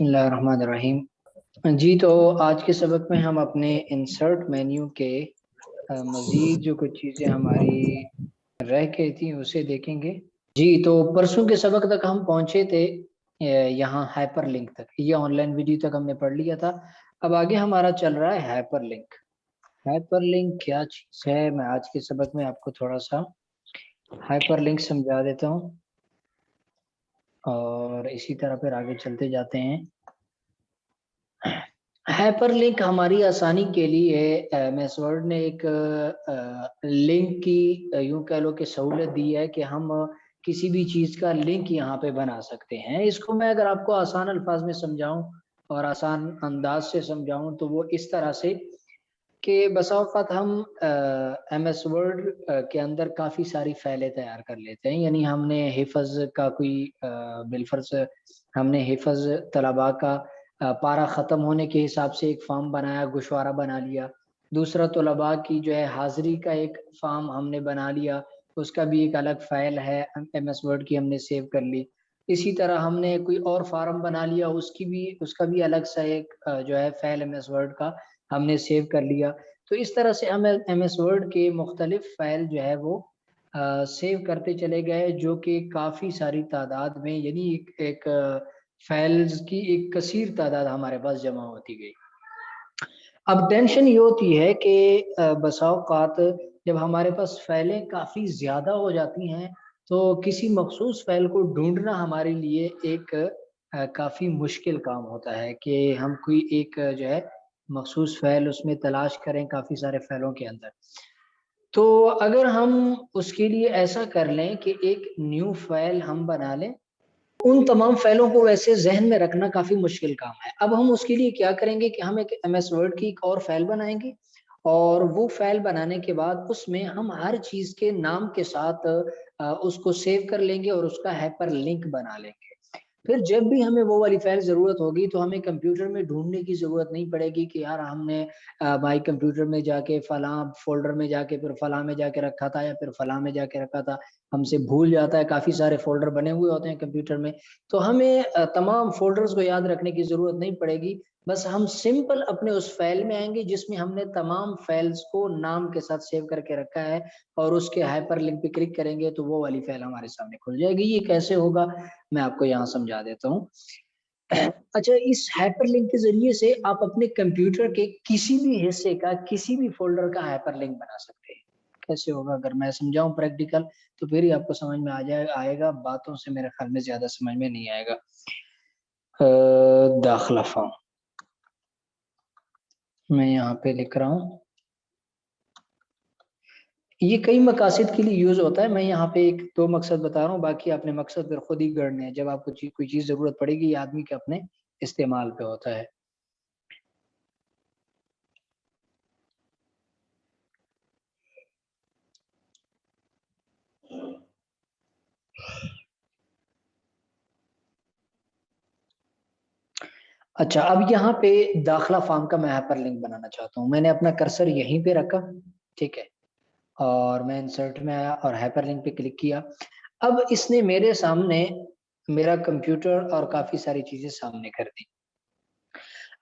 बिस्मिल्लाहिर्रहमानिर्रहीम। जी, तो आज के सबक में हम अपने इंसर्ट मेन्यू के मज़ीद जो कुछ चीज़ें हमारी रह गई थी उसे देखेंगे। जी, तो परसों के सबक तक हम पहुँचे थे यहाँ हाइपरलिंक तक। ये ऑनलाइन वीडियो तक हमने पढ़ लिया था। अब आगे हमारा चल रहा है हाइपरलिंक। हाइपरलिंक क्या चीज़ है? मैं आज के सबक में आपको थोड़ा-सा हाइपरलिंक समझा देता हूँ और इसी तरह फिर आगे चलते जाते हैं। हाइपरलिंक हमारी आसानी के लिए एमएस वर्ड ने एक लिंक की यूं कह लो कि सहूलियत दी है कि हम किसी भी चीज का लिंक यहाँ पे बना सकते हैं। इसको मैं अगर आपको आसान अल्फाज में समझाऊं और आसान अंदाज से समझाऊं तो वो इस तरह से कि बसा औक़ात हम एमएस वर्ड के अंदर काफ़ी सारी फ़ाइलें तैयार कर लेते हैं। यानी हमने हिफ़्ज़ का कोई बिलफ़र्ज़ हमने हिफ़्ज़ तलबा का पारा ख़त्म होने के हिसाब से एक फ़ॉर्म बनाया, गोशवारा बना लिया। दूसरा तलबा की जो है हाज़िरी का एक फ़ॉर्म हमने बना लिया, उसका भी एक अलग फ़ाइल है एमएस वर्ड की हमने सेव कर ली। इसी तरह हमने कोई और फ़ॉर्म बना लिया, उसका भी अलग सा एक जो है फ़ाइल एमएस वर्ड का हमने सेव कर लिया। तो इस तरह से हम एमएस वर्ड के मुख्तलिफ फ़ाइल जो है वो सेव करते चले गए, जो कि काफ़ी सारी तादाद में यानी एक फ़ाइल्स की एक कसीर तादाद हमारे पास जमा होती गई। अब टेंशन ये होती है कि बसा औक़ात जब हमारे पास फ़ाइलें काफ़ी ज़्यादा हो जाती हैं, तो किसी मख़सूस फ़ाइल को ढूँढना हमारे लिए एक काफ़ी मुश्किल काम होता है कि हम कोई एक जो है मख़सूस फ़ाइल उसमें तलाश करें काफ़ी सारे फ़ाइलों के अंदर। तो अगर हम उसके लिए ऐसा कर लें कि एक न्यू फ़ाइल हम बना लें, उन तमाम फ़ाइलों को वैसे ज़हन में रखना काफ़ी मुश्किल काम है। अब हम उसके लिए क्या करेंगे कि हम एक एमएस वर्ड की एक और फ़ाइल बनाएँगे और वो फ़ाइल बनाने के बाद उसमें हम हर चीज़ के नाम के साथ उसको सेव कर लेंगे और उसका हाइपरलिंक बना लेंगे। फिर जब भी हमें वो वाली फ़ाइल ज़रूरत होगी तो हमें कंप्यूटर में ढूँढने की ज़रूरत नहीं पड़ेगी कि यार हमने भाई कंप्यूटर में जाके फलाँ फ़ोल्डर में जाके फिर फलाँ में जाके रखा था या फिर फलाँ में जाके रखा था। हमसे भूल जाता है, काफ़ी सारे फ़ोल्डर बने हुए होते हैं कंप्यूटर में। तो हमें तमाम फ़ोल्डर्स को याद रखने की ज़रूरत नहीं पड़ेगी। बस हम सिंपल अपने उस फ़ाइल में आएँगे जिसमें हमने तमाम फ़ाइल्स को नाम के साथ सेव करके रखा है और उसके हाइपरलिंक पे क्लिक करेंगे तो वो वाली फ़ाइल हमारे सामने खुल जाएगी। ये कैसे होगा? मैं आपको यहाँ समझा देता हूँ। अच्छा, इस हाइपरलिंक के ज़रिए से आप अपने कंप्यूटर के किसी भी हिस्से का, किसी भी फ़ोल्डर का हाइपरलिंक बना सकते हैं। कैसे होगा? अगर मैं समझाऊँ प्रैक्टिकल तो फिर ही आपको समझ में आएगा, बातों से मेरे ख़्याल में ज़्यादा समझ में नहीं आएगा। दाखिला फ़ॉर्म मैं यहाँ पे लिख रहा हूँ। ये कई मकासद के लिए यूज़ होता है। मैं यहाँ पे 1-2 मकसद बता रहा हूँ, बाकी आपने मकसद फिर खुद ही गढ़ने हैं। जब आपको कोई चीज़ ज़रूरत पड़ेगी, ये आदमी के अपने इस्तेमाल पे होता है। अच्छा, अब यहाँ पे दाखिला फ़ॉर्म का मैं हाइपरलिंक बनाना चाहता हूँ। मैंने अपना कर्सर यहीं पे रखा, ठीक है? और मैं इंसर्ट में आया और हाइपरलिंक पे क्लिक किया। अब इसने मेरे सामने मेरा कंप्यूटर और काफ़ी सारी चीज़ें सामने कर दी।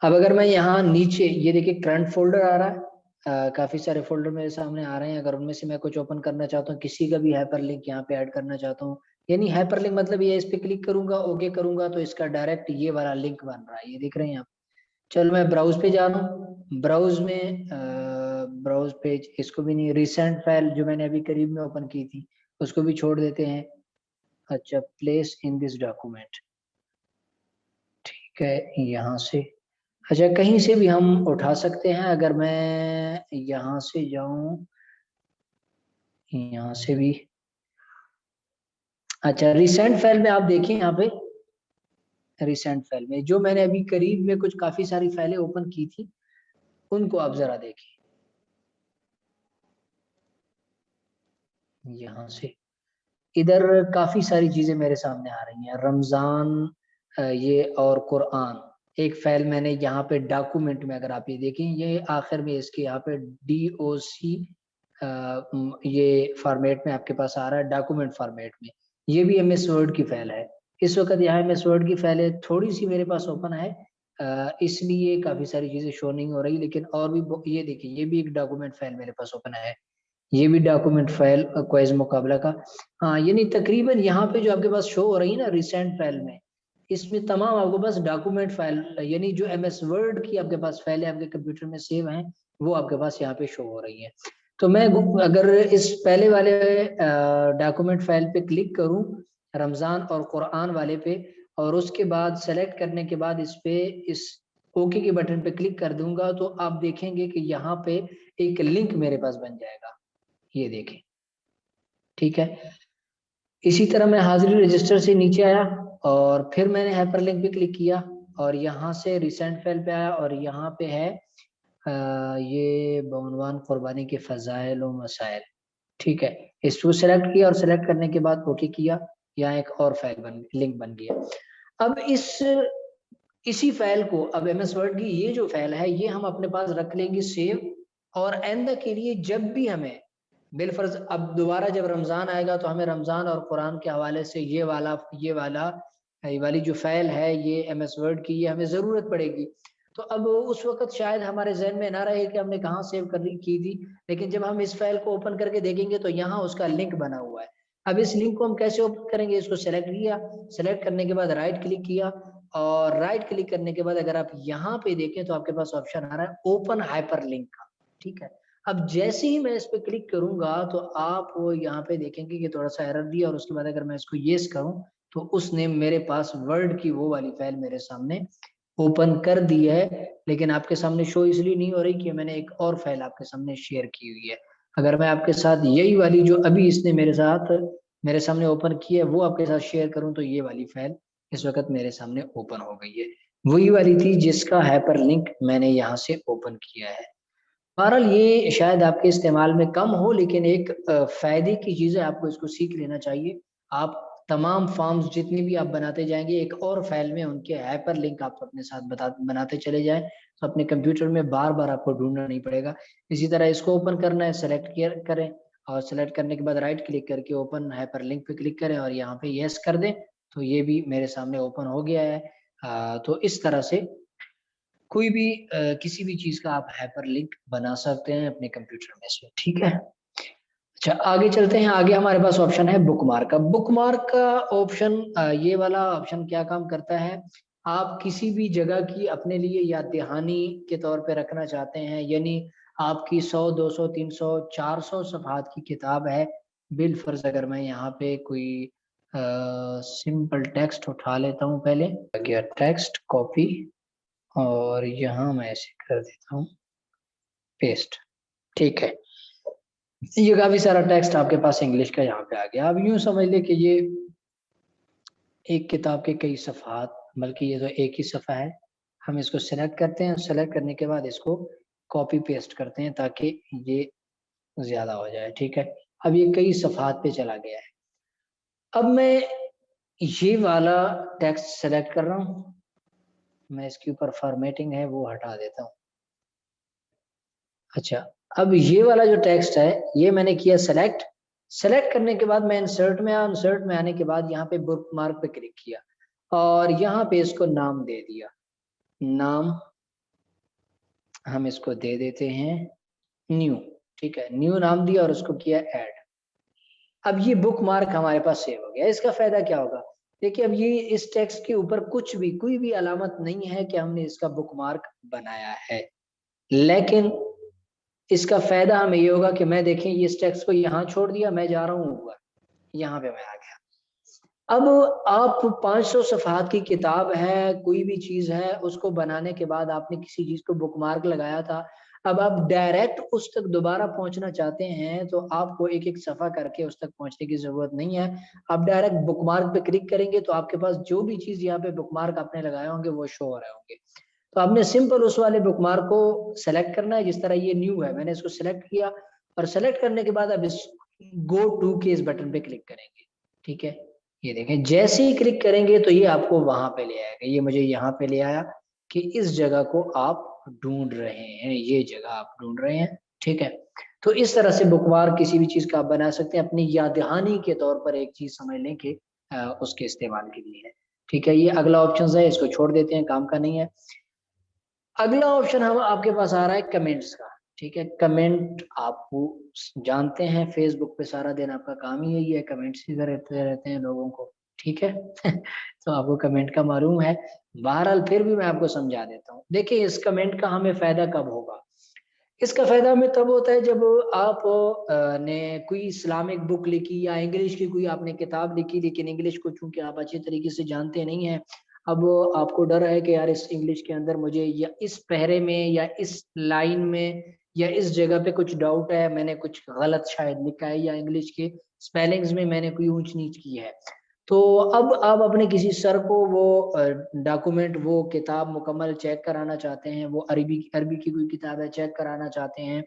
अब अगर मैं यहाँ नीचे ये देखिए करंट फ़ोल्डर आ रहा है, काफ़ी सारे फ़ोल्डर मेरे सामने आ रहे हैं। अगर उनमें से मैं कुछ ओपन करना चाहता हूँ, किसी का भी हाइपरलिंक यहाँ पे ऐड करना चाहता हूँ, यानी हाइपरलिंक मतलब ये इस पे क्लिक करूँगा, ओके करूँगा तो इसका डायरेक्ट ये वाला लिंक बन रहा है। ये देख रहे हैं आप? चलो मैं ब्राउज़ पे जा रहा हूँ। ब्राउज़ में ब्राउज़ पेज इसको भी नहीं, रिसेंट फाइल जो मैंने अभी करीब में ओपन की थी, उसको भी छोड़ देते हैं। अच्छा, प्लेस इन दिस डॉक्यूमेंट, ठीक है, यहाँ से अच्छा कहीं से भी हम उठा सकते हैं। अगर मैं यहाँ से जाऊँ, यहाँ से भी अच्छा रिसेंट फाइल में आप देखिए यहाँ पे रिसेंट फाइल में जो मैंने अभी करीब में कुछ काफ़ी सारी फाइलें ओपन की थी, उनको आप ज़रा देखिए। यहाँ से इधर काफ़ी सारी चीज़ें मेरे सामने आ रही हैं। रमज़ान ये और कुरान, एक फ़ाइल मैंने यहाँ पे डॉक्यूमेंट में अगर आप ये देखें, ये आखिर में इसके यहाँ पे डॉक ये फ़ॉर्मेट में आपके पास आ रहा है, डॉक्यूमेंट फ़ॉर्मेट में। ये भी एमएस वर्ड की फ़ाइल है। इस वक्त यहाँ MS वर्ड की फाइलें थोड़ी सी मेरे पास ओपन है, इसलिए काफी सारी चीजें शो नहीं हो रही, लेकिन और भी ये देखिए, ये भी एक डॉक्यूमेंट फाइल मेरे पास ओपन है, ये भी डॉक्यूमेंट फाइल क्वेज मुकाबला का। हाँ, यानी तकरीबन यहाँ पे जो आपके पास शो हो रही है ना रिसेंट फाइल में, इसमें तमाम आपको बस डॉक्यूमेंट फाइल, यानी जो MS वर्ड की आपके पास फाइल है आपके कंप्यूटर में सेव है, वो आपके पास यहाँ पे शो हो रही है। तो मैं अगर इस पहले वाले डॉक्यूमेंट फाइल पे क्लिक करूं, रमजान और कुरान वाले पे, और उसके बाद सेलेक्ट करने के बाद इस पे इस ओके के बटन पे क्लिक कर दूंगा, तो आप देखेंगे कि यहाँ पे एक लिंक मेरे पास बन जाएगा, ये देखें। ठीक है, इसी तरह मैं हाजिरी रजिस्टर से नीचे आया और फिर मैंने हाइपरलिंक पे क्लिक किया और यहाँ से रिसेंट फाइल पे आया और यहाँ पे है ये बउनवान कुर्बानी के फजाइल और मसाइल। ठीक है, इसको सेलेक्ट किया और सेलेक्ट करने के बाद ओके किया, यहाँ एक और फाइल लिंक बन गया। अब इसी फाइल को, अब MS वर्ड की ये जो फाइल है ये हम अपने पास रख लेंगे सेव, और आइंदा के लिए जब भी हमें बिलफर्ज अब दोबारा जब रमजान आएगा तो हमें रमजान और कुरान के हवाले से ये वाली जो फाइल है ये MS वर्ड की, ये हमें जरूरत पड़ेगी। तो अब उस वक्त शायद हमारे जहन में ना रहे कि हमने कहाँ सेव की थी, लेकिन जब हम इस फाइल को ओपन करके देखेंगे तो यहाँ उसका लिंक बना हुआ है। अब इस लिंक को हम कैसे ओपन करेंगे, इसको सेलेक्ट किया, सेलेक्ट करने के बाद राइट क्लिक किया, और राइट क्लिक करने के बाद अगर आप यहाँ पे देखें तो आपके पास ऑप्शन आ रहा है ओपन हाइपर लिंक का। ठीक है, अब जैसे ही मैं इस पे क्लिक करूंगा तो आप यहाँ पे देखेंगे कि थोड़ा सा एरर दिया, और उसके बाद अगर मैं इसको यस करूं तो उसने मेरे पास वर्ड की वो वाली फाइल मेरे सामने ओपन कर दी है, लेकिन आपके सामने शो इसलिए नहीं हो रही कि मैंने एक और फाइल आपके सामने शेयर की हुई है। अगर मैं आपके साथ यही वाली जो अभी इसने मेरे सामने ओपन की है वो आपके साथ शेयर करूं, तो ये वाली फाइल इस वक्त मेरे सामने ओपन हो गई है, वही वाली थी जिसका हाइपर लिंक मैंने यहाँ से ओपन किया है। बहरहाल ये शायद आपके इस्तेमाल में कम हो, लेकिन एक फायदे की चीज है, आपको इसको सीख लेना चाहिए। आप तमाम फॉर्म्स जितनी भी आप बनाते जाएंगे एक और फाइल में उनके हाइपर लिंक आप अपने साथ बनाते चले जाएं, तो अपने कंप्यूटर में बार बार आपको ढूंढना नहीं पड़ेगा। इसी तरह इसको ओपन करना है, सेलेक्ट करें, और सेलेक्ट करने के बाद राइट क्लिक करके ओपन हाइपर लिंक पे क्लिक करें और यहाँ पे यस कर दें, तो ये भी मेरे सामने ओपन हो गया है। तो इस तरह से कोई भी किसी भी चीज का आप हाइपर लिंक बना सकते हैं अपने कंप्यूटर में से। ठीक है, अच्छा आगे चलते हैं। आगे हमारे पास ऑप्शन है बुकमार्क का। बुकमार्क का ऑप्शन, ये वाला ऑप्शन क्या काम करता है, आप किसी भी जगह की अपने लिए याद दहानी के तौर पे रखना चाहते हैं, यानी आपकी 100 200 300 400 सफहात की किताब है, बिल फर्ज अगर मैं यहाँ पे कोई सिंपल टेक्स्ट उठा लेता हूँ, पहले गया टेक्स्ट कॉपी, और यहाँ मैं ऐसे कर देता हूँ पेस्ट। ठीक है, ये काफी सारा टेक्स्ट आपके पास इंग्लिश का यहाँ पे आ गया। अब यूं समझ ले कि ये एक किताब के कई सफ़हात, बल्कि ये तो एक ही सफ़ा है। हम इसको सेलेक्ट करते हैं, सेलेक्ट करने के बाद इसको कॉपी पेस्ट करते हैं ताकि ये ज्यादा हो जाए। ठीक है, अब ये कई सफ़हात पे चला गया है। अब मैं ये वाला टेक्स्ट सेलेक्ट कर रहा हूँ, मैं इसके ऊपर फॉर्मेटिंग है वो हटा देता हूँ। अच्छा, अब ये वाला जो टेक्स्ट है ये मैंने किया सेलेक्ट, सेलेक्ट करने के बाद मैं इंसर्ट में आया, इंसर्ट में आने के बाद यहाँ पे बुकमार्क पे क्लिक किया और यहाँ पे इसको नाम दे दिया। नाम हम इसको दे देते हैं न्यू। ठीक है, न्यू नाम दिया और उसको किया ऐड। अब ये बुकमार्क हमारे पास सेव हो गया। इसका फायदा क्या होगा, देखिए अब ये इस टेक्स्ट के ऊपर कुछ भी कोई भी अलामत नहीं है कि हमने इसका बुकमार्क बनाया है, लेकिन इसका फायदा हमें ये होगा कि मैं देखें ये इस टेक्स्ट को यहाँ छोड़ दिया, मैं जा रहा हूँ ऊपर, यहाँ पे मैं आ गया। अब आप 500 सफ़हात की किताब है, कोई भी चीज है, उसको बनाने के बाद आपने किसी चीज को बुकमार्क लगाया था, अब आप डायरेक्ट उस तक दोबारा पहुंचना चाहते हैं तो आपको एक एक सफा करके उस तक पहुंचने की जरूरत नहीं है। आप डायरेक्ट बुकमार्क पे क्लिक करेंगे तो आपके पास जो भी चीज यहाँ पे बुकमार्क आपने लगाए होंगे वो शो हो रहे होंगे। तो आपने सिंपल उस वाले बुकमार्क को सेलेक्ट करना है, जिस तरह ये न्यू है मैंने इसको सेलेक्ट किया, और सेलेक्ट करने के बाद अब इस गो टू के इस बटन पे क्लिक करेंगे। ठीक है, ये देखें जैसे ही क्लिक करेंगे तो ये आपको वहां पे ले आएगा, ये मुझे यहाँ पे ले आया कि इस जगह को आप ढूंढ रहे हैं, ये जगह आप ढूंढ रहे हैं। ठीक है, तो इस तरह से बुकमार्क किसी भी चीज का आप बना सकते हैं, अपनी याद दहानी के तौर पर एक चीज समझ लें कि उसके इस्तेमाल के लिए है। ठीक है, ये अगला ऑप्शन है, इसको छोड़ देते हैं, काम का नहीं है। अगला ऑप्शन हम आपके पास आ रहा है कमेंट्स का। ठीक है, कमेंट आप जानते हैं फेसबुक पे सारा दिन आपका काम ही यही है, कमेंट्स ही करते रहते हैं लोगों को। ठीक है तो आपको कमेंट का मालूम है, बहरहाल फिर भी मैं आपको समझा देता हूँ। देखिए, इस कमेंट का हमें फायदा कब होगा? इसका फायदा हमें तब होता है जब आप ने कोई इस्लामिक बुक लिखी या इंग्लिश की कोई आपने किताब लिखी, लेकिन इंग्लिश को चूंकि आप अच्छे तरीके से जानते नहीं हैं, अब आपको डर है कि यार इस इंग्लिश के अंदर मुझे या इस पहरे में या इस लाइन में या इस जगह पे कुछ डाउट है, मैंने कुछ गलत शायद लिखा है या इंग्लिश के स्पेलिंग्स में मैंने कोई ऊंच नीच की है। तो अब आप अपने किसी सर को वो डॉक्यूमेंट, वो किताब मुकम्मल चेक कराना चाहते हैं, वो अरबी अरबी की कोई किताब है चेक कराना चाहते हैं,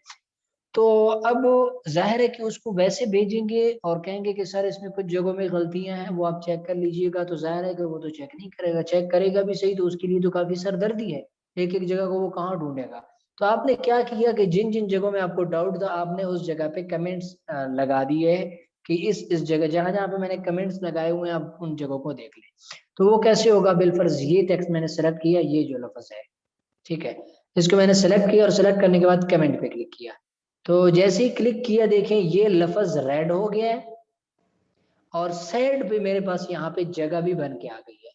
तो अब ज़ाहिर है कि उसको वैसे भेजेंगे और कहेंगे कि सर इसमें कुछ जगहों में गलतियाँ हैं, वो आप चेक कर लीजिएगा, तो ज़ाहिर है कि वो तो चेक नहीं करेगा, चेक करेगा भी सही तो उसके लिए तो काफ़ी सरदर्दी है, एक-एक जगह को वो कहाँ ढूँढेगा। तो आपने क्या किया कि जिन-जिन जगहों में आपको डाउट था, आपने उस जगह पे कमेंट्स लगा दिए कि इस जगह जहाँ-जहाँ पे मैंने कमेंट्स लगाए हुए हैं, आप उन जगहों को देख लें। तो वो कैसे होगा? बिलफ़र्ज़ ये टेक्स्ट मैंने सेलेक्ट किया, ये जो लफ़्ज़ है, ठीक है? इसको मैंने सेलेक्ट किया और सेलेक्ट करने के बाद कमेंट पे क्लिक किया। तो जैसे ही क्लिक किया, देखें ये लफ़्ज़ रेड हो गया है और साइड पे मेरे पास यहाँ पे जगह भी बन के आ गई है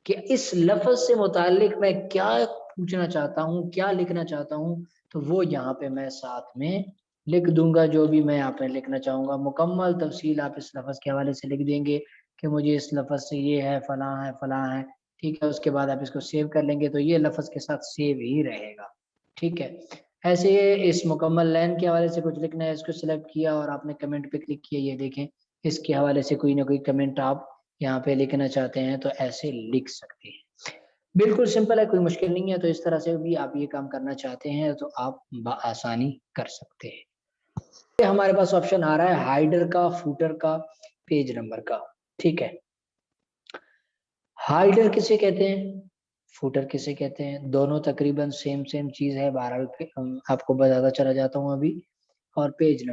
कि इस लफ़्ज़ से मुताल्लिक मैं क्या पूछना चाहता हूँ, क्या लिखना चाहता हूँ, तो वो यहाँ पे मैं साथ में लिख दूँगा, जो भी मैं यहाँ पे लिखना चाहूँगा। मुकम्मल तफ़सील आप इस लफ़्ज़ के हवाले से लिख देंगे कि मुझे इस लफ़्ज़ से ये है, फलाँ है, ठीक है? उसके बाद आप इसको सेव कर लेंगे, तो ये लफ़्ज़ के साथ सेव ही रहेगा, ठीक है? ऐसे इस मुकम्मल लाइन के हवाले से कुछ लिखना है, इसको सिलेक्ट किया और आपने कमेंट पे क्लिक किया, ये देखें, इसके हवाले से कोई ना कोई कमेंट आप यहाँ पे लिखना चाहते हैं, तो ऐसे लिख सकते हैं। बिल्कुल सिंपल है, कोई मुश्किल नहीं है, तो इस तरह से भी आप ये काम करना चाहते हैं, तो आप बआसानी कर सकते हैं। ये हमारे पास ऑप्शन आ रहा है हाइडर का, फूटर का, पेज नंबर का, ठीक है? हाइडर किसे कहते हैं? फूटर किसे कहते हैं? दोनों तकरीबन सेम चीज़ है, बहरहाल आपको बताता चला जाता हूँ अभी। और पेज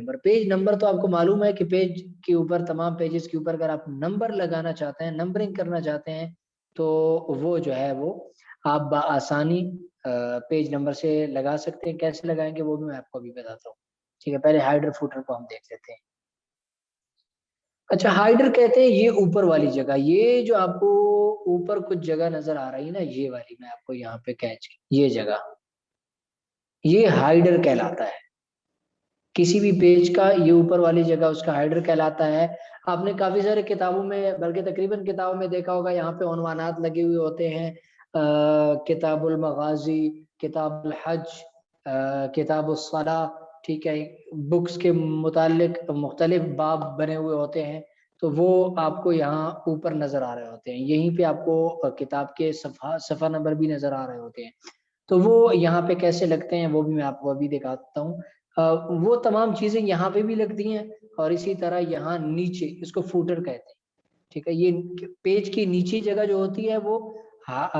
नंबर तो आपको मालूम है कि पेज के ऊपर, तमाम पेजेस के ऊपर अगर आप नंबर लगाना चाहते हैं, नंबरिंग करना चाहते हैं, तो वो जो है वो आप बआसानी पेज नंबर से लगा सकते हैं। कैसे लगाएँगे वो भी मैं आपको अभी बताता हूँ। ठीक है, पहले हाइडर फुटर को हम देख लेते हैं। अच्छा, हाइडर कहते हैं ये ऊपर वाली जगह, ये जो आपको ऊपर कुछ जगह नज़र आ रही है ना, ये वाली मैं आपको यहाँ पे कैच, ये जगह, ये हाइडर कहलाता है। किसी भी पेज का ये ऊपर वाली जगह उसका हेडर कहलाता है। आपने काफ़ी सारे किताबों में, बल्कि तकरीबन किताबों में देखा होगा, यहाँ पे उन्वानात लगे हुए होते हैं। किताबुल मगाज़ी, किताबुल हज, किताबुस सलाह, ठीक है? बुक्स के मुतालिक मुख्तलिफ बाब बने हुए होते हैं, तो वो आपको यहाँ ऊपर नज़र आ रहे होते हैं। यहीं पे आपको किताब के सफ़ा नंबर भी नज़र आ रहे होते हैं। तो वो यहाँ पे कैसे लगते हैं वो भी मैं आपको अभी दिखाता हूँ। वो तमाम चीज़ें यहाँ पे भी लगती हैं और इसी तरह यहाँ नीचे इसको फूटर कहते हैं, ठीक है? ये पेज की नीचे जगह जो होती है वो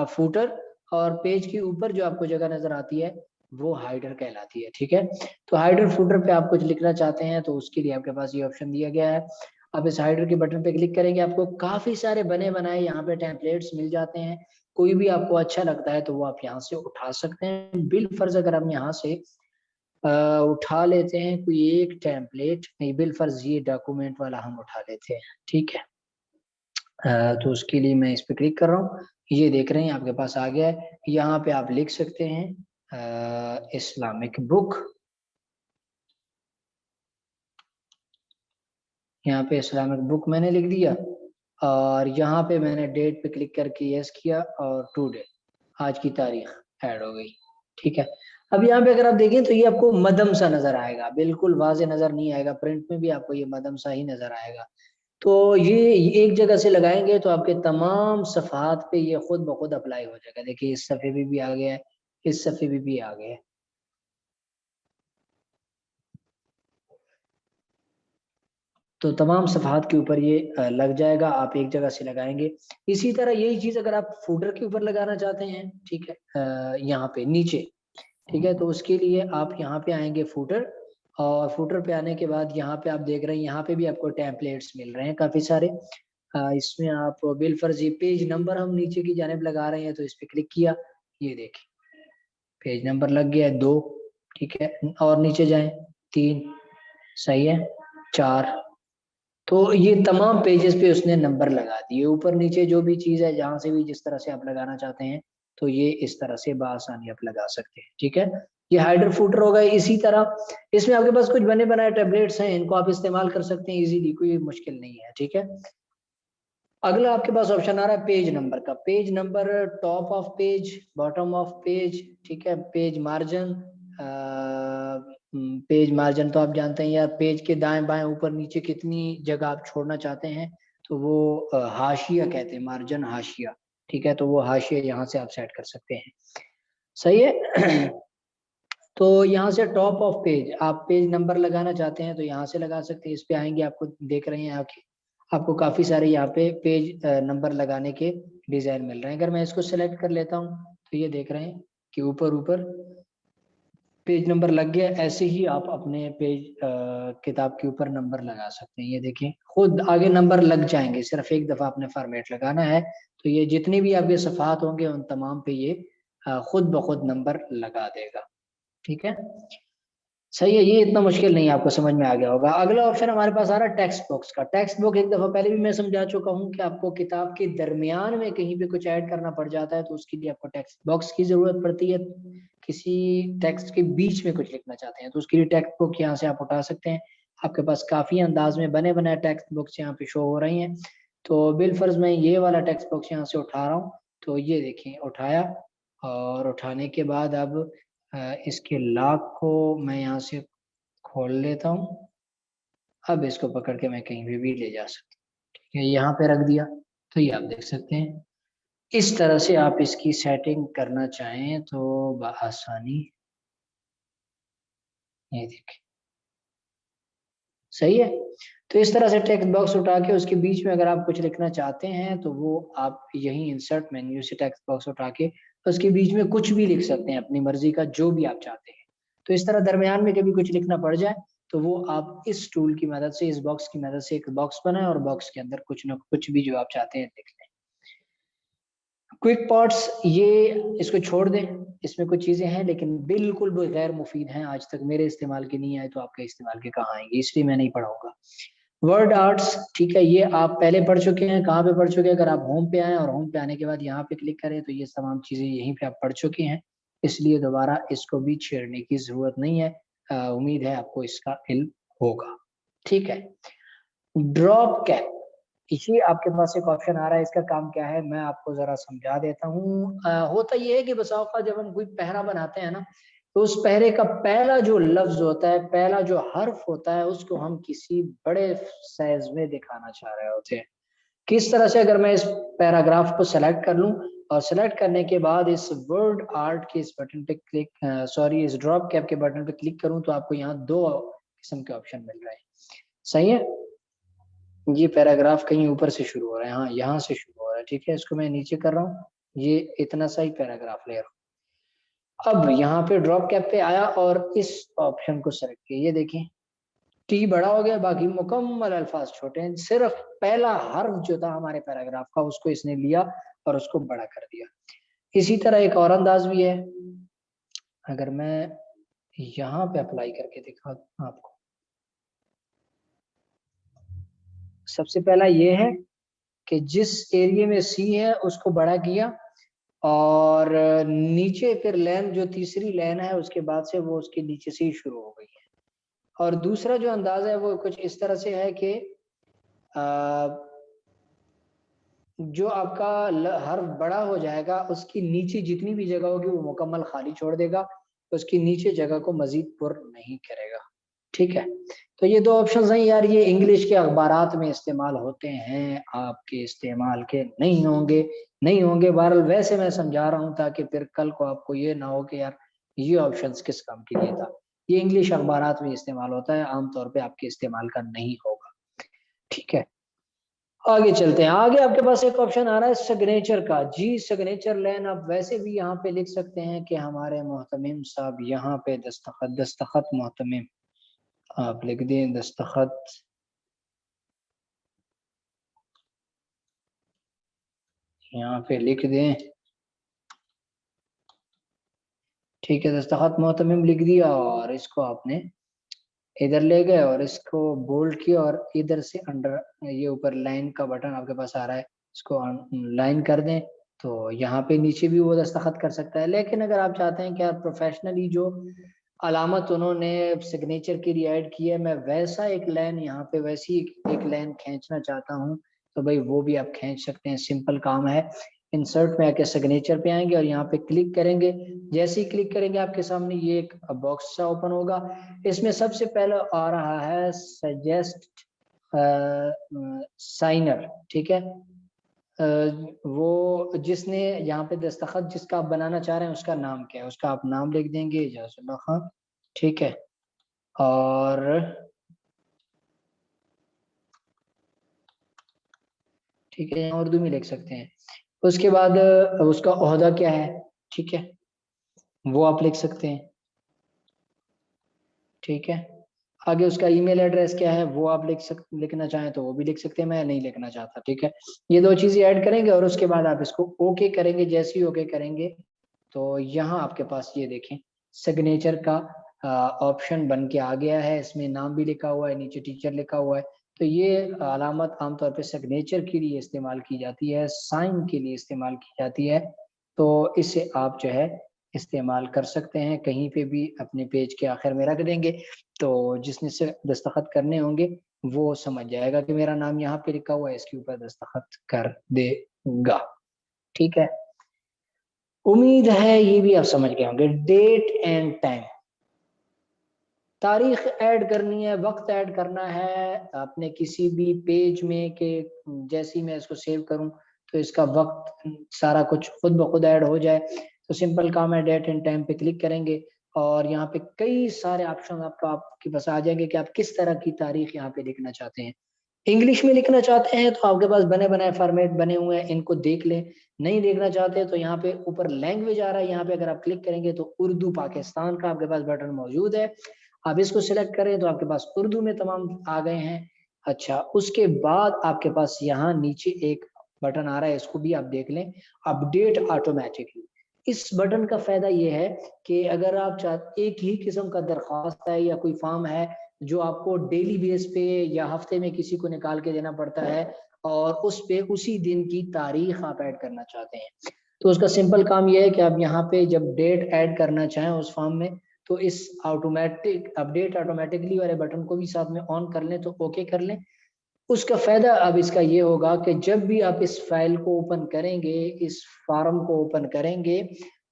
फूटर, और पेज के ऊपर जो आपको जगह नज़र आती है वो हाइडर कहलाती है, ठीक है? तो हाइडर फूटर पे आप कुछ लिखना चाहते हैं तो उसके लिए आपके पास ये ऑप्शन दिया गया है। आप इस हाइडर के बटन पे क्लिक करेंगे, आपको काफ़ी सारे बने-बनाए यहाँ पे टेम्पलेट्स मिल जाते हैं। कोई भी आपको अच्छा लगता है तो वो आप यहाँ से उठा सकते हैं। बिलफ़र्ज़ अगर हम यहाँ से अ, उठा लेते हैं कोई एक टेम्पलेट, नहीं बिलफ़र्ज़ ये डॉक्यूमेंट वाला हम उठा लेते हैं, ठीक है? तो उसके लिए मैं इस पे क्लिक कर रहा हूँ। ये देख रहे हैं आपके पास आ गया है। यहाँ पे आप लिख सकते हैं इस्लामिक बुक। यहाँ पे इस्लामिक बुक मैंने लिख दिया और यहाँ पे मैंने डेट पे क्लिक करके यस किया और टुडे, आज की तारीख ऐड हो गई, ठीक है? अब यहाँ पे अगर आप देखें तो ये आपको मदम सा नज़र आएगा, बिल्कुल वाज़े नज़र नहीं आएगा, प्रिंट में भी आपको ये मदम सा ही नज़र आएगा। तो ये एक जगह से लगाएँगे तो आपके तमाम सफ़हात पे ये खुद ब खुद अप्लाई हो जाएगा। देखिए इस सफ़े पे भी आ गया है, इस सफ़े पे भी आ गया है। तो तमाम सफ़हात के ऊपर ये लग जाएगा, आप एक जगह से लगाएँगे। इसी तरह यही चीज़ अगर आप फूटर के ऊपर लगाना चाहते हैं, ठीक है? यहाँ पे नीचे, ठीक है? तो उसके लिए आप यहाँ पे आएँगे फूटर, और फूटर पे आने के बाद यहाँ पे आप देख रहे हैं, यहाँ पे भी आपको टेम्पलेट्स मिल रहे हैं काफ़ी सारे। इसमें आप बिलफर्ज ये पेज नंबर हम नीचे की जानिब लगा रहे हैं, तो इस पे क्लिक किया, ये देखिए पेज नंबर लग गया है 2, ठीक है, और नीचे जाएं 3, सही है, 4। तो ये तमाम पेजेस पे उसने नंबर लगा दिए, ऊपर नीचे जो भी चीज है, जहां से भी जिस तरह से आप लगाना चाहते हैं, तो ये इस तरह से बआसानी आप लगा सकते हैं, ठीक है। ये हाइडर फुटर हो गए। इसी तरह इसमें आपके पास कुछ बने बनाए टैबलेट्स हैं, इनको आप इस्तेमाल कर सकते हैं इजीली, कोई मुश्किल नहीं है, ठीक है। अगला आपके पास ऑप्शन आ रहा है पेज नंबर का। Page number top of page, bottom of page, ठीक है, पेज मार्जिन। पेज मार्जिन तो आप जानते हैं यार, पेज के दाएं बाएं ऊपर नीचे कितनी जगह आप छोड़ना चाहते हैं, तो वो हाशिया कहते हैं, मार्जिन हाशिया, ठीक है, तो वो हाशिया यहाँ से आप सेट कर सकते हैं, सही है। तो यहाँ से टॉप ऑफ पेज आप पेज नंबर लगाना चाहते हैं तो यहाँ से लगा सकते हैं, इस पे आएंगे, आपको देख रहे हैं आपको काफी सारे यहाँ पे पेज नंबर लगाने के डिजाइन मिल रहे हैं। अगर मैं इसको सेलेक्ट कर लेता हूँ तो ये देख रहे हैं कि ऊपर ऊपर पेज नंबर लग गया। ऐसे ही आप अपने पेज किताब के ऊपर नंबर लगा सकते हैं, ये देखिए खुद आगे नंबर लग जाएंगे, सिर्फ एक दफा आपने फॉर्मेट लगाना है, तो ये जितने भी आपके सफात होंगे उन तमाम पे ये खुद ब खुद नंबर लगा देगा, ठीक है, सही है। ये इतना मुश्किल नहीं है, आपको समझ में आ गया होगा। अगला ऑप्शन हमारे पास आ रहा है टेक्स्ट बॉक्स का। टेक्स्ट बॉक्स एक दफा पहले भी मैं समझा चुका हूँ कि आपको किताब के दरमियान में कहीं पे कुछ ऐड करना पड़ जाता है तो उसके लिए आपको टेक्स्ट बॉक्स की जरूरत पड़ती है। किसी टेक्स्ट के बीच में कुछ लिखना चाहते हैं तो उसके लिए टेक्स्ट बॉक्स यहाँ से आप उठा सकते हैं। आपके पास काफी अंदाज में बने बनाए टेक्स्ट बॉक्स यहाँ पे शो हो रही हैं। तो बिलफर्ज मैं ये वाला टेक्स्ट बॉक्स यहाँ से उठा रहा हूँ, तो ये देखिए उठाया, और उठाने के बाद अब इसके लॉक को मैं यहाँ से खोल लेता हूँ। अब इसको पकड़ के मैं कहीं भी ले जा सकता हूँ, ठीक है, यहाँ पे रख दिया, तो ये आप देख सकते हैं। इस तरह से आप इसकी सेटिंग करना चाहें तो बआसानी, ये देखिए, सही है। तो इस तरह से टेक्स्ट बॉक्स उठा के उसके बीच में अगर आप कुछ लिखना चाहते हैं तो वो आप यही इंसर्ट मेन्यू से टेक्स्ट बॉक्स उठा के उसके बीच में कुछ भी लिख सकते हैं अपनी मर्जी का, जो भी आप चाहते हैं। तो इस तरह दरमियान में कभी कुछ लिखना पड़ जाए तो वो आप इस टूल की मदद से, इस बॉक्स की मदद से एक बॉक्स बनाए और बॉक्स के अंदर कुछ ना कुछ भी जो आप चाहते हैं लिख लें। क्विक पॉट्स ये इसको छोड़ दें, इसमें कुछ चीजें हैं लेकिन बिल्कुल भी गैर मुफीद हैं, आज तक मेरे इस्तेमाल के नहीं आए तो आपके इस्तेमाल के कहाँ आएंगे, इसलिए मैं नहीं पढ़ाऊंगा। वर्ड आर्ट्स, ठीक है, ये आप पहले पढ़ चुके हैं। कहाँ पे पढ़ चुके हैं? अगर आप होम पे आए और होम पे आने के बाद यहाँ पे क्लिक करें तो ये तमाम चीजें यहीं पे आप पढ़ चुके हैं, इसलिए दोबारा इसको भी छेड़ने की जरूरत नहीं है। उम्मीद है आपको इसका इल्म होगा, ठीक है। ड्रॉप कैप, इसी आपके पास एक ऑप्शन आ रहा है, इसका काम क्या है मैं आपको जरा समझा देता हूँ। होता ये है कि बसा औकात जब हम कोई पहरा बनाते हैं ना, तो उस पहरे का पहला जो लफ्ज होता है, पहला जो हर्फ होता है, उसको हम किसी बड़े साइज में दिखाना चाह रहे होते हैं। किस तरह से? अगर मैं इस पैराग्राफ को सेलेक्ट कर लूं और सेलेक्ट करने के बाद इस वर्ड आर्ट के इस बटन पे क्लिक, सॉरी, इस ड्रॉप कैप के बटन पे क्लिक करूं तो आपको यहाँ दो किस्म के ऑप्शन मिल रहे हैं, सही है। ये पैराग्राफ कहीं ऊपर से शुरू हो रहा है, हाँ यहाँ से शुरू हो रहा है, ठीक है, इसको मैं नीचे कर रहा हूँ, ये इतना सा ही पैराग्राफ ले रहा हूँ। अब यहाँ पे ड्रॉप कैप पे आया और इस ऑप्शन को सेलेक्ट किया, ये देखिए टी बड़ा हो गया, बाकी मुकम्मल अल्फाज छोटे हैं, सिर्फ पहला हर्फ जो था हमारे पैराग्राफ का उसको इसने लिया और उसको बड़ा कर दिया। इसी तरह एक और अंदाज भी है, अगर मैं यहाँ पे अप्लाई करके दिखा आपको, सबसे पहला ये है कि जिस एरिया में सी है उसको बड़ा किया, और नीचे फिर लाइन जो तीसरी लाइन है उसके बाद से वो उसके नीचे से ही शुरू हो गई है। और दूसरा जो अंदाज है वो कुछ इस तरह से है कि जो आपका हर्फ बड़ा हो जाएगा उसकी नीचे जितनी भी जगह होगी वो मुकम्मल खाली छोड़ देगा, उसकी नीचे जगह को मजीद पुर नहीं करेगा, ठीक है। तो ये दो ऑप्शन हैं यार, ये इंग्लिश के अखबारात में इस्तेमाल होते हैं, आपके इस्तेमाल के नहीं होंगे, नहीं होंगे। बहरहाल वैसे मैं समझा रहा हूँ ताकि फिर कल को आपको ये ना हो कि यार ये ऑप्शंस किस काम के लिए था। ये इंग्लिश अखबारात में इस्तेमाल होता है, आमतौर पे आपके इस्तेमाल का नहीं होगा, ठीक है। आगे चलते हैं, आगे आपके पास एक ऑप्शन आ रहा है सिग्नेचर का। जी सिग्नेचर लाइन आप वैसे भी यहाँ पे लिख सकते हैं कि हमारे मोहतमिम साहब यहाँ पे दस्तखत, दस्तखत मोहतमिम आप लिख दें, दस्तखत यहाँ पे लिख दें, ठीक है, दस्तखत मोहतमिम लिख दिया और इसको आपने इधर ले गए और इसको बोल्ड किया और इधर से अंडर ये ऊपर लाइन का बटन आपके पास आ रहा है, इसको लाइन कर दें तो यहाँ पे नीचे भी वो दस्तखत कर सकता है। लेकिन अगर आप चाहते हैं कि आप प्रोफेशनली जो अलामत उन्होंने सिग्नेचर के लिए ऐड की है, मैं वैसा एक लाइन यहाँ पे वैसी एक लाइन खींचना चाहता हूँ, तो भाई वो भी आप खींच सकते हैं, सिंपल काम है। इंसर्ट में आके सिग्नेचर पे आएंगे और यहाँ पे क्लिक करेंगे। जैसे ही क्लिक करेंगे आपके सामने ये एक बॉक्स सा ओपन होगा। इसमें सबसे पहले आ रहा है सजेस्ट साइनर, ठीक है। वो जिसने यहाँ पे दस्तखत जिसका आप बनाना चाह रहे हैं उसका नाम क्या है, उसका आप नाम लिख देंगे इजाजुल्लाह खान, ठीक है। और ठीक है, यहाँ उर्दू में लिख सकते हैं। उसके बाद उसका ओहदा क्या है, ठीक है, वो आप लिख सकते हैं, ठीक है। आगे उसका ईमेल एड्रेस क्या है वो आप लिखना चाहें तो वो भी लिख सकते हैं, मैं नहीं लिखना चाहता, ठीक है। ये दो चीजें ऐड करेंगे और उसके बाद आप इसको ओके करेंगे। जैसे ही ओके करेंगे तो यहाँ आपके पास ये देखें सिग्नेचर का ऑप्शन बन के आ गया है। इसमें नाम भी लिखा हुआ है, नीचे टीचर लिखा हुआ है। तो ये अलामत आमतौर पे सिग्नेचर के लिए इस्तेमाल की जाती है, साइन के लिए इस्तेमाल की जाती है। तो इसे आप जो है इस्तेमाल कर सकते हैं, कहीं पे भी अपने पेज के आखिर में रख देंगे तो जिसने से दस्तखत करने होंगे वो समझ जाएगा कि मेरा नाम यहाँ पे लिखा हुआ है, इसके ऊपर दस्तखत कर देगा, ठीक है। उम्मीद है ये भी आप समझ गए होंगे। डेट एंड टाइम, तारीख ऐड करनी है, वक्त ऐड करना है अपने किसी भी पेज में के जैसे ही मैं इसको सेव करूं तो इसका वक्त सारा कुछ खुद ब खुद ऐड हो जाए। तो सिंपल काम है, डेट एंड टाइम पे क्लिक करेंगे और यहाँ पे कई सारे ऑप्शन आपके पास आ जाएंगे कि आप किस तरह की तारीख यहाँ पे लिखना चाहते हैं। इंग्लिश में लिखना चाहते हैं तो आपके पास बने बनाए फॉर्मेट बने हुए हैं, इनको देख लें। नहीं देखना चाहते तो यहाँ पे ऊपर लैंग्वेज आ रहा है, यहाँ पे अगर आप क्लिक करेंगे तो उर्दू पाकिस्तान का आपके पास बटन मौजूद है। आप इसको सिलेक्ट करें तो आपके पास उर्दू में तमाम आ गए हैं। अच्छा, उसके बाद आपके पास यहाँ नीचे एक बटन आ रहा है, इसको भी आप देख लें, अपडेट ऑटोमेटिकली। इस बटन का फायदा ये है कि अगर आप चाहते एक ही किस्म का दरख्वास्त है या कोई फॉर्म है जो आपको डेली बेस पे या हफ्ते में किसी को निकाल के देना पड़ता है और उस पे उसी दिन की तारीख आप ऐड करना चाहते हैं, तो उसका सिंपल काम यह है कि आप यहाँ पे जब डेट ऐड करना चाहें उस फॉर्म में तो इस ऑटोमेटिक अपडेट ऑटोमेटिकली वाले बटन को भी साथ में ऑन कर लें तो ओके कर लें। उसका फायदा अब इसका ये होगा कि जब भी आप इस फाइल को ओपन करेंगे, इस फॉर्म को ओपन करेंगे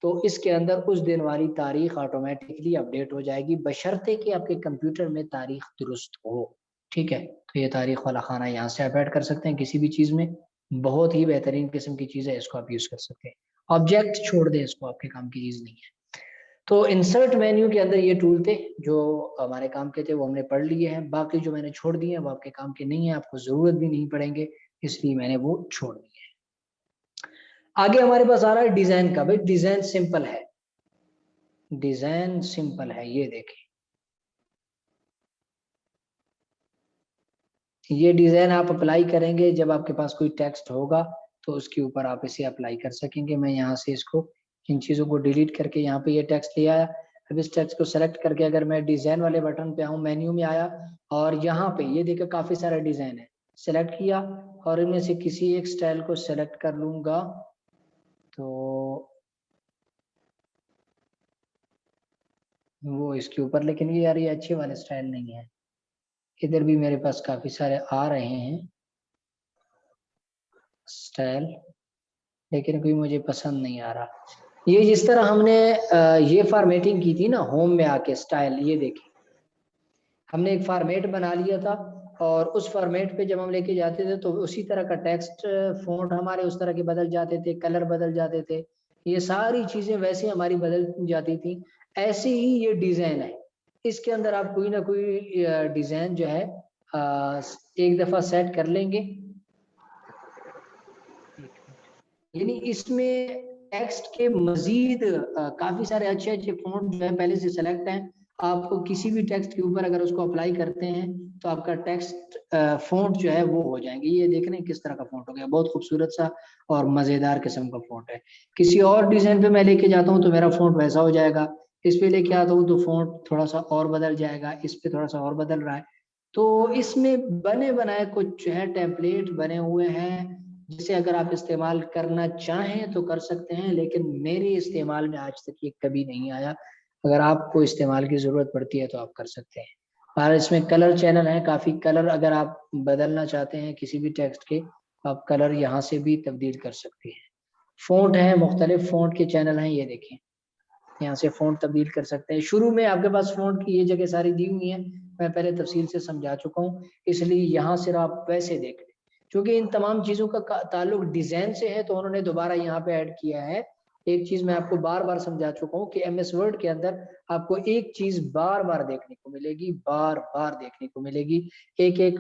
तो इसके अंदर उस दिन वाली तारीख ऑटोमेटिकली अपडेट हो जाएगी, बशर्ते कि आपके कंप्यूटर में तारीख दुरुस्त हो, ठीक है। तो ये तारीख वाला खाना यहाँ से आप ऐड कर सकते हैं किसी भी चीज में, बहुत ही बेहतरीन किस्म की चीज है, इसको आप यूज कर सकते हैं। ऑब्जेक्ट छोड़ दें, इसको आपके काम की चीज नहीं है। तो इंसर्ट मेन्यू के अंदर ये टूल थे जो हमारे काम के थे, वो हमने पढ़ लिए हैं। बाकी जो मैंने छोड़ दिए हैं वो आपके काम के नहीं है, आपको जरूरत भी नहीं पड़ेंगे, इसलिए मैंने वो छोड़ दिए हैं। आगे हमारे पास आ रहा है डिजाइन का। भाई डिजाइन सिंपल है, डिजाइन सिंपल है, ये देखें, ये डिजाइन आप अप्लाई करेंगे जब आपके पास कोई टेक्स्ट होगा तो उसके ऊपर आप इसे अप्लाई कर सकेंगे। मैं यहाँ से इसको इन चीजों को डिलीट करके यहाँ पे ये टेक्स्ट ले आया। अब इस टेक्स्ट को सेलेक्ट करके अगर मैं डिजाइन वाले बटन पे आऊँ, मेन्यू में आया और यहाँ पे ये देखो काफी सारा डिजाइन है, सेलेक्ट किया और इनमें से किसी एक स्टाइल को सेलेक्ट कर लूंगा तो वो इसके ऊपर, लेकिन ये यार ये अच्छे वाले स्टाइल नहीं है। इधर भी मेरे पास काफी सारे आ रहे हैं स्टाइल, लेकिन कोई मुझे पसंद नहीं आ रहा। ये जिस तरह हमने ये फॉर्मेटिंग की थी ना होम में आके स्टाइल, ये देखिए हमने एक फॉर्मेट बना लिया था और उस फॉर्मेट पे जब हम लेके जाते थे तो उसी तरह का टेक्स्ट फॉन्ट हमारे उस तरह के बदल जाते थे, कलर बदल जाते थे, ये सारी चीजें वैसे हमारी बदल जाती थी। ऐसे ही ये डिजाइन है, इसके अंदर आप कोई ना कोई डिजाइन जो है एक दफा सेट कर लेंगे, यानी इसमें टेक्स्ट के मजीद काफी सारे अच्छे अच्छे फॉन्ट जो है पहले से सेलेक्ट हैं। आप किसी भी टेक्स्ट के ऊपर अगर उसको अप्लाई करते हैं तो आपका टेक्स्ट फ़ॉन्ट जो है वो हो जाएंगे। ये देख रहे हैं किस तरह का फ़ॉन्ट हो गया, बहुत खूबसूरत सा और मज़ेदार किस्म का फ़ॉन्ट है। किसी और डिज़ाइन पे मैं लेके जाता हूँ तो मेरा फ़ॉन्ट वैसा हो जाएगा, इस पे लेके आता हूँ तो फ़ॉन्ट थोड़ा-सा और बदल जाएगा, इस पे थोड़ा-सा और बदल रहा है। तो इसमें बने-बनाए कुछ जो है टेम्पलेट बने हुए हैं, जिसे अगर आप इस्तेमाल करना चाहें तो कर सकते हैं, लेकिन मेरे इस्तेमाल में आज तक ये कभी नहीं आया। अगर आपको इस्तेमाल की ज़रूरत पड़ती है तो आप कर सकते हैं। और इसमें कलर चैनल हैं, काफ़ी कलर अगर आप बदलना चाहते हैं किसी भी टेक्स्ट के, आप कलर यहाँ से भी तब्दील कर सकते हैं। फ़ॉन्ट है, मुख्तलिफ फ़ॉन्ट के चैनल हैं, ये देखें। यहाँ से फ़ॉन्ट तब्दील कर सकते हैं। शुरू में आपके पास फ़ॉन्ट की ये जगह सारी दी हुई हैं, मैं पहले तफ़सील से समझा चुका हूँ, इसलिए यहाँ सिर्फ़ आप वैसे देख लें। क्योंकि इन तमाम चीज़ों का ताल्लुक डिज़ाइन से है, तो उन्होंने दोबारा यहाँ पे ऐड किया है। एक चीज़ मैं आपको बार-बार समझा चुका हूँ कि एमएस वर्ड के अंदर आपको एक चीज़ बार-बार देखने को मिलेगी, बार-बार देखने को मिलेगी। एक-एक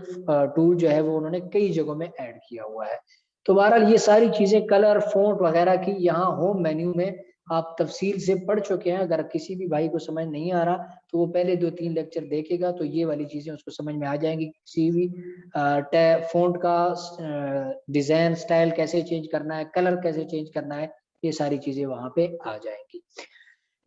टूल जो है वो उन्होंने कई जगहों में ऐड किया हुआ है। तो बहरहाल ये सारी चीज़ें कलर, फ़ॉन्ट वगैरह की यहाँ होम मेन्यू में आप तफ़सील से पढ़ चुके हैं। अगर किसी भी भाई को समझ नहीं आ रहा, तो वो पहले 2-3 लेक्चर देखेगा, तो ये वाली चीज़ें उसको समझ में आ जाएँगी। किसी भी टै फ़ॉन्ट का डिज़ाइन, स्टाइल कैसे चेंज करना है, कलर कैसे चेंज करना है, ये सारी चीज़ें वहाँ पे आ जाएँगी।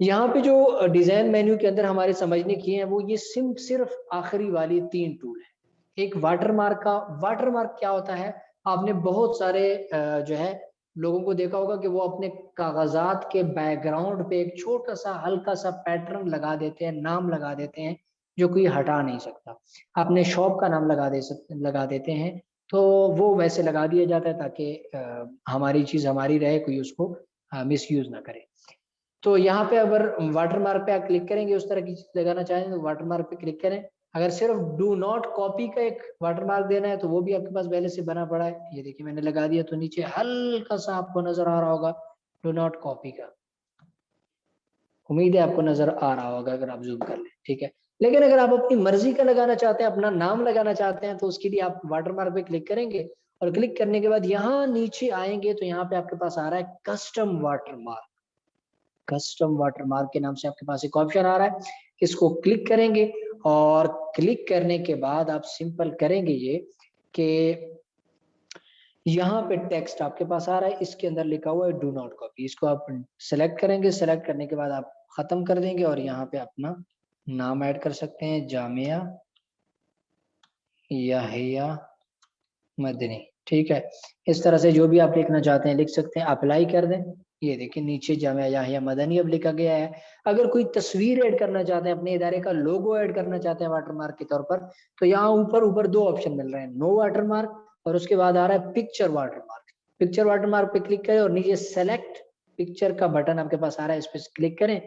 यहाँ पे जो डिज़ाइन मेन्यू के अंदर हमारे समझने की हैं, वो ये सिर्फ़ आखिरी वाली 3 टूल हैं। एक वाटरमार्क क्या होता है? आपने बहुत सारे जो है लोगों को देखा होगा कि वो अपने कागज़ात के बैकग्राउंड पे एक छोटा-सा हल्का-सा पैटर्न लगा देते हैं, नाम लगा देते हैं, जो कोई हटा नहीं सकता। अपने शॉप का नाम लगा देते हैं, तो वो वैसे लगा दिया जाता है ताकि हमारी चीज़ हमारी रहे, कोई उसको मिसयूज़ ना करे। तो यहाँ पे अगर वाटरमार्क पे आप क्लिक करेंगे, उस तरह की चीज़ लगाना चाहें तो वाटरमार्क पे क्लिक करें। अगर सिर्फ डू नॉट कॉपी का एक वाटरमार्क देना है तो वो भी आपके पास पहले से बना पड़ा है। ये देखिए मैंने लगा दिया, तो नीचे हल्का-सा आपको नज़र आ रहा होगा डू नॉट कॉपी का। उम्मीद है आपको नज़र आ रहा होगा अगर आप ज़ूम कर लें, ठीक है। लेकिन अगर आप अपनी मर्ज़ी का लगाना चाहते हैं, अपना नाम लगाना चाहते हैं, तो उसके लिए आप वाटरमार्क पे क्लिक करेंगे और क्लिक करने के बाद यहाँ नीचे आएँगे तो यहाँ पे आपके पास आ रहा है कस्टम वाटरमार्क। कस्टम वाटरमार्क के नाम से आपके पास एक ऑप्शन आ रहा है, इसको क्लिक करेंगे और क्लिक करने के बाद आप सिंपल करेंगे ये कि यहाँ पे टेक्स्ट आपके पास आ रहा है, इसके अंदर लिखा हुआ है डू नॉट कॉपी, इसको आप सेलेक्ट करेंगे, सेलेक्ट करने के बाद आप खत्म कर देंगे और यहाँ पे अपना नाम ऐड कर सकते हैं, जामिया याहिया मदनी, ठीक है। इस तरह से जो भी आप लिखना चाहते हैं लिख सकते हैं, अप्लाई कर दें। ये देखिए नीचे जामिया याहिया मदनी अब लिखा गया है। अगर कोई तस्वीर ऐड करना चाहते हैं, अपने इदारे का लोगो ऐड करना चाहते हैं वाटरमार्क के तौर पर, तो यहाँ ऊपर-ऊपर 2 ऑप्शन मिल रहे हैं, नो वाटरमार्क और उसके बाद आ रहा है पिक्चर वाटरमार्क। पिक्चर वाटरमार्क पे क्लिक करें और नीचे सेलेक्ट पिक्चर का बटन आपके पास आ रहा है, इस पे क्लिक करें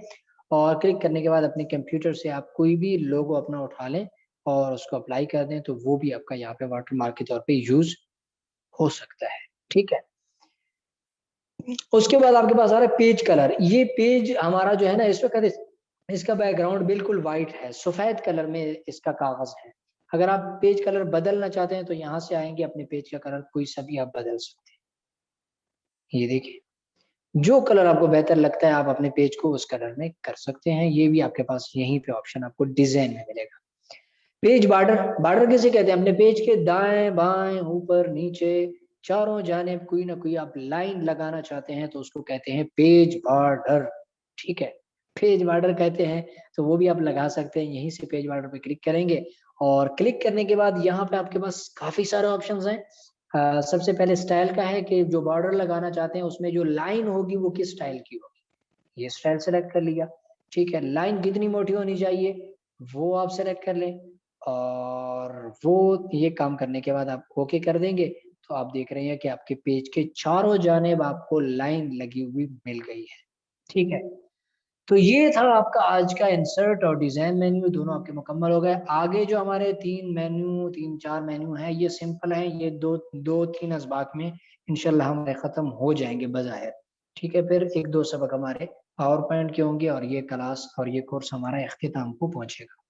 और क्लिक करने के बाद अपने कंप्यूटर से आप कोई भी लोगो अपना उठा लें और उसको अप्लाई कर दें, तो वो भी आपका यहाँ पे वाटरमार्क के तौर पे यूज़ हो सकता है, ठीक है। उसके बाद आपके पास आ रहा है पेज कलर। ये पेज हमारा जो है ना इस वक़्त इसका बैकग्राउंड बिल्कुल व्हाइट है, सफ़ेद कलर में इसका कागज़ है। अगर आप पेज कलर बदलना चाहते हैं तो यहाँ से आएँगे, अपने पेज का कलर कोई सा भी आप बदल सकते हैं। ये देखिए, जो कलर आपको बेहतर लगता है आप अपने पेज को उस कलर में कर सकते हैं। ये भी आपके पास यहीं पे ऑप्शन आपको डिज़ाइन में मिलेगा। पेज बॉर्डर, बॉर्डर किसे कहते हैं? अपने पेज के दाएँ-बाएँ, ऊपर, नीचे, चारों जानिब कोई ना कोई आप लाइन लगाना चाहते हैं तो उसको कहते हैं पेज बॉर्डर, ठीक है? पेज बॉर्डर कहते हैं, तो वो भी आप लगा सकते हैं। यहीं से पेज बॉर्डर पे क्लिक करेंगे और क्लिक करने के बाद यहाँ पे आपके पास काफ़ी सारे ऑप्शंस हैं। सबसे पहले स्टाइल का है कि जो बॉर्डर लगाना चाहते हैं उसमें जो लाइन होगी वो किस स्टाइल की होगी। ये स्टाइल सेलेक्ट कर लिया, ठीक है? लाइन कितनी मोटी होनी चाहिए, वो आप सेलेक्ट कर लें। और वो ये काम करने के बाद आप ओके कर देंगे, तो आप देख रहे हैं कि आपके पेज के चारों जानिब आपको लाइन लगी हुई मिल गई है, ठीक है? तो ये था आपका आज का इंसर्ट और डिज़ाइन मेन्यू दोनों आपके मुकम्मल हो गए। आगे जो हमारे 3-4 मेन्यू हैं, ये सिंपल हैं, ये 2-3 असबाक में इंशाल्लाह हमारे ख़त्म हो जाएँगे बज़ाहिर, ठीक है? फिर 1-2 सबक हमारे पावर पॉइंट के होंगे और ये क्लास और ये कोर्स हमारा इख्तिताम को पहुँचेगा।